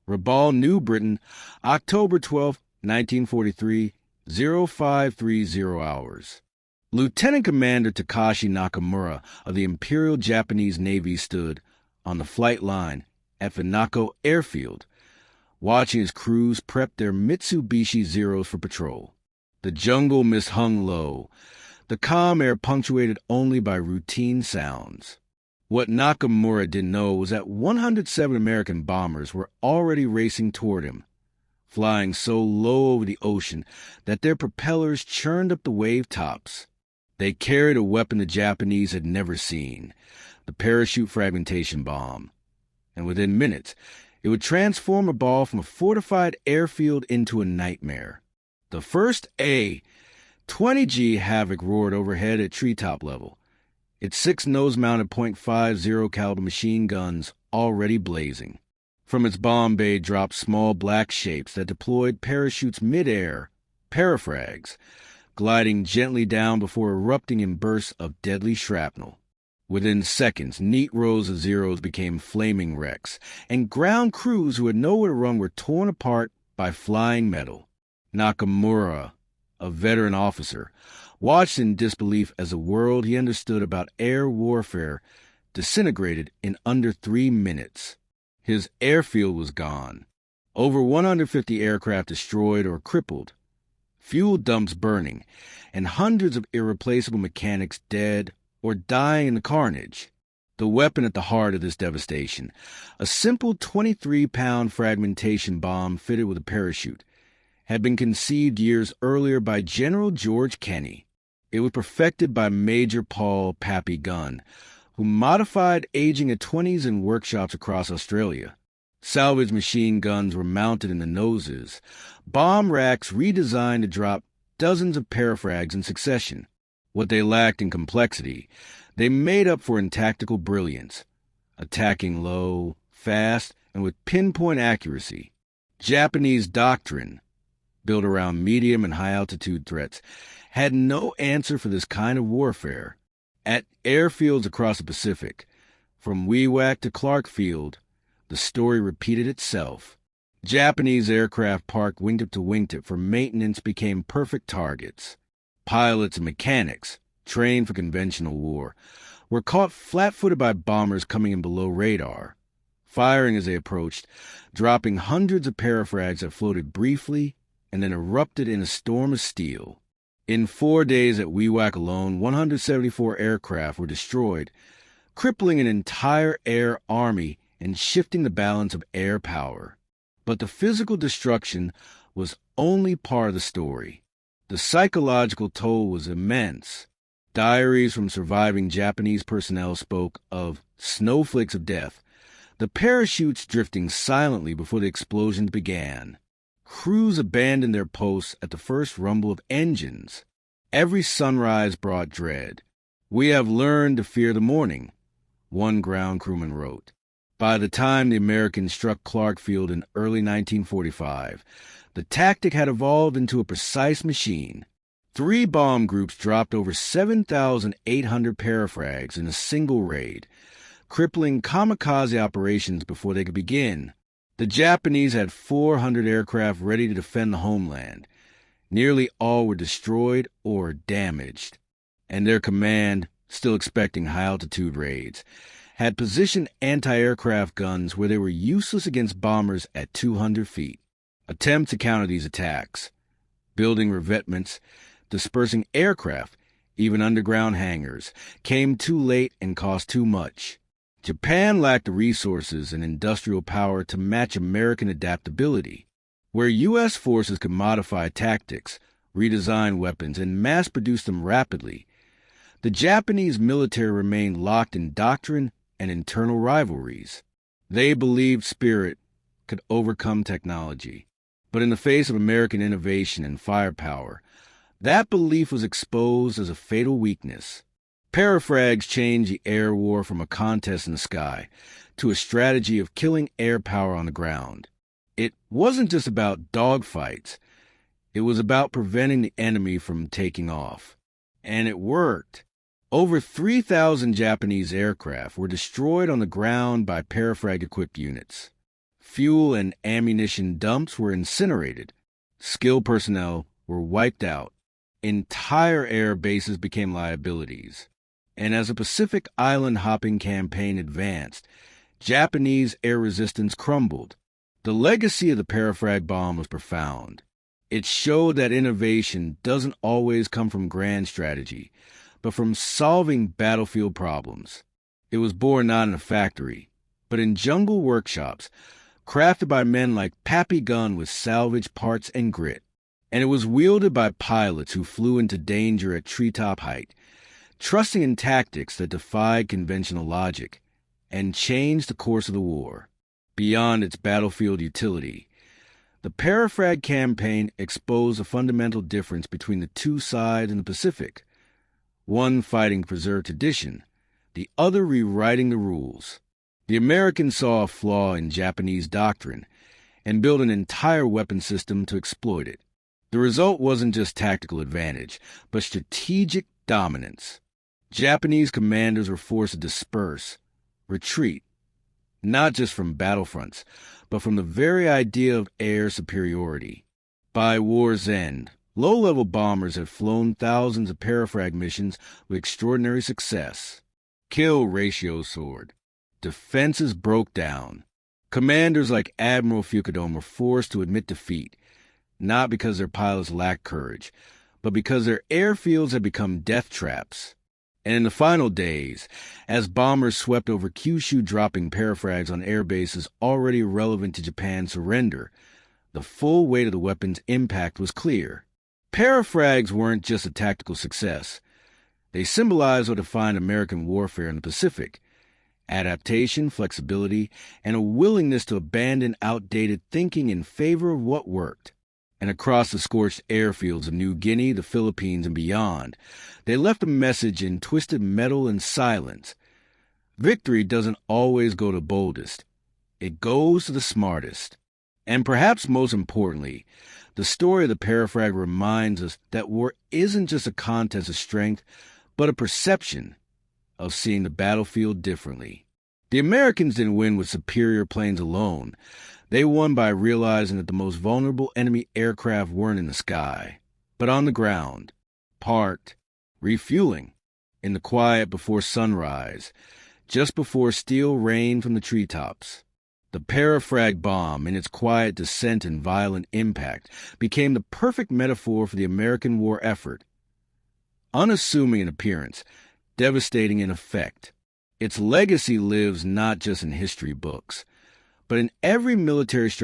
Rabaul, New Britain, October 12, 1943, 0530 hours. Lieutenant Commander Takashi Nakamura of the Imperial Japanese Navy stood on the flight line at Wewak airfield, watching his crews prep their Mitsubishi Zeros for patrol. The jungle mist hung low, the calm air punctuated only by routine sounds. What Nakamura didn't know was that 107 American bombers were already racing toward him, flying so low over the ocean that their propellers churned up the wave tops. They carried a weapon the Japanese had never seen, the parachute fragmentation bomb. And within minutes, it would transform Rabaul from a fortified airfield into a nightmare. The first A-20G Havoc roared overhead at treetop level, its 6 nose-mounted .50 caliber machine guns already blazing. From its bomb bay dropped small black shapes that deployed parachutes mid-air, Parafrags, gliding gently down before erupting in bursts of deadly shrapnel. Within seconds, neat rows of Zeros became flaming wrecks, and ground crews who had nowhere to run were torn apart by flying metal. Nakamura, a veteran officer, watched in disbelief as the world he understood about air warfare disintegrated in under 3 minutes. His airfield was gone. Over 150 aircraft destroyed or crippled, fuel dumps burning, and hundreds of irreplaceable mechanics dead or dying in the carnage. The weapon at the heart of this devastation, a simple 23-pound fragmentation bomb fitted with a parachute, had been conceived years earlier by General George Kenney. It was perfected by Major Paul Pappy Gunn, who modified aging A-20s in workshops across Australia. Salvage machine guns were mounted in the noses, bomb racks redesigned to drop dozens of parafrags in succession. What they lacked in complexity, they made up for in tactical brilliance, attacking low, fast, and with pinpoint accuracy. Japanese doctrine, built around medium and high-altitude threats, had no answer for this kind of warfare. At airfields across the Pacific, from Wewak to Clark Field, the story repeated itself. Japanese aircraft parked wingtip to wingtip for maintenance became perfect targets. Pilots and mechanics, trained for conventional war, were caught flat-footed by bombers coming in below radar, firing as they approached, dropping hundreds of parafrags that floated briefly and then erupted in a storm of steel. In 4 days at Wewak alone, 174 aircraft were destroyed, crippling an entire air army and shifting the balance of air power. But the physical destruction was only part of the story. The psychological toll was immense. Diaries from surviving Japanese personnel spoke of snowflakes of death, the parachutes drifting silently before the explosions began. Crews abandoned their posts at the first rumble of engines. Every sunrise brought dread. "We have learned to fear the morning," one ground crewman wrote. By the time the Americans struck Clark Field in early 1945, the tactic had evolved into a precise machine. 3 bomb groups dropped over 7,800 parafrags in a single raid, crippling kamikaze operations before they could begin. The Japanese had 400 aircraft ready to defend the homeland. Nearly all were destroyed or damaged, and their command, still expecting high-altitude raids, had positioned anti-aircraft guns where they were useless against bombers at 200 feet. Attempts to counter these attacks, building revetments, dispersing aircraft, even underground hangars, came too late and cost too much. Japan lacked the resources and industrial power to match American adaptability. Where U.S. forces could modify tactics, redesign weapons, and mass-produce them rapidly, the Japanese military remained locked in doctrine and internal rivalries. They believed spirit could overcome technology. But in the face of American innovation and firepower, that belief was exposed as a fatal weakness. Parafrags changed the air war from a contest in the sky to a strategy of killing air power on the ground. It wasn't just about dogfights. It was about preventing the enemy from taking off. And it worked. Over 3,000 Japanese aircraft were destroyed on the ground by parafrag-equipped units. Fuel and ammunition dumps were incinerated. Skilled personnel were wiped out. Entire air bases became liabilities. And as the Pacific Island hopping campaign advanced, Japanese air resistance crumbled. The legacy of the Parafrag bomb was profound. It showed that innovation doesn't always come from grand strategy, but from solving battlefield problems. It was born not in a factory, but in jungle workshops, crafted by men like Pappy Gunn with salvage parts and grit. And it was wielded by pilots who flew into danger at treetop height, trusting in tactics that defied conventional logic and changed the course of the war. Beyond its battlefield utility, the Parafrag campaign exposed a fundamental difference between the two sides in the Pacific, one fighting preserved tradition, the other rewriting the rules. The Americans saw a flaw in Japanese doctrine and built an entire weapon system to exploit it. The result wasn't just tactical advantage, but strategic dominance. Japanese commanders were forced to disperse, retreat, not just from battlefronts, but from the very idea of air superiority. By war's end, low-level bombers had flown thousands of Parafrag missions with extraordinary success. Kill ratio soared. Defenses broke down. Commanders like Admiral Fukudome were forced to admit defeat, not because their pilots lacked courage, but because their airfields had become death traps. And in the final days, as bombers swept over Kyushu dropping Parafrags on air bases already irrelevant to Japan's surrender, the full weight of the weapon's impact was clear. Parafrags weren't just a tactical success. They symbolized what defined American warfare in the Pacific: adaptation, flexibility, and a willingness to abandon outdated thinking in favor of what worked. And across the scorched airfields of New Guinea, the Philippines, and beyond, they left a message in twisted metal and silence. Victory doesn't always go to the boldest. It goes to the smartest. And perhaps most importantly, the story of the Parafrag reminds us that war isn't just a contest of strength, but a perception of seeing the battlefield differently. The Americans didn't win with superior planes alone. They won by realizing that the most vulnerable enemy aircraft weren't in the sky, but on the ground, parked, refueling, in the quiet before sunrise, just before steel rained from the treetops. The Parafrag bomb, in its quiet descent and violent impact, became the perfect metaphor for the American war effort. Unassuming in appearance, devastating in effect, its legacy lives not just in history books, but in every military strategy